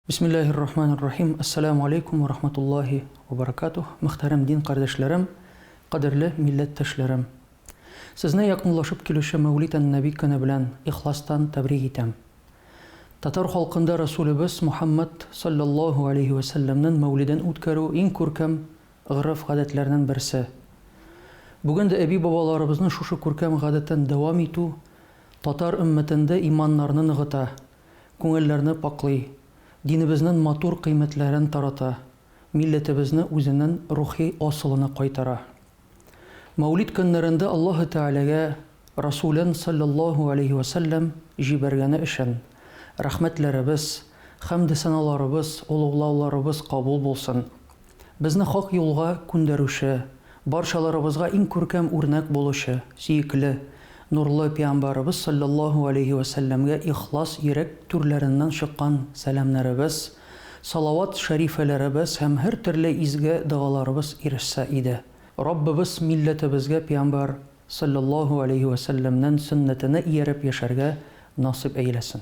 Бисмиллахир-рахманир-рахим. Ассаламу алейкум ва рахматуллахи ва баракатух. Мөхтәрәм дин кардәшләрем, кадерле милләттәшләрем. Сезне якынлашып килүче Мәүлид ан-Наби көне белән ихластан тәбрик итәм. Татар халкында Расулыбыз Мухаммад саллаллаху алейхи ва сәлләмнең мәүлиден үткәрү иң күркәм гырыф гадәтләреннән берсе. Бүген дә әби бабаларыбызның шушы күркәм гадәттән дәвам итү татар өммәтендә иманнарны ныгыта, күңелләрне паклый, динебезнең матур кыйммәтләрен тарата, милләтебезне үзенең рухи асылына кайтара. Мәүлид көннәрендә Аллаһу Тәгаләгә Расулен саллаллаху алейхи ва сәлләм җибәргәне өчен рәхмәтләребез, хәмд саналарыбыз, улуглауларыбыз кабул булсын. Безне хак юлга күндәрүче, барчаларыбызга иң күркәм үрнәк булучы, сөекле, нурлы пәйгамбәрбез саллаллаху алейхи ва сәлләмгә ихлас йөрәк түрләреннән чыккан сәламнәребез, салават шәрифәләребез һәм һәр төрле изге дуаларыбыз ирешсә иде. Раббыбыз милләтебезгә пәйгамбәр саллаллаху алейхи ва сәлләмнең сөннәтенә ияреп яшәргә насыйп әйләсен.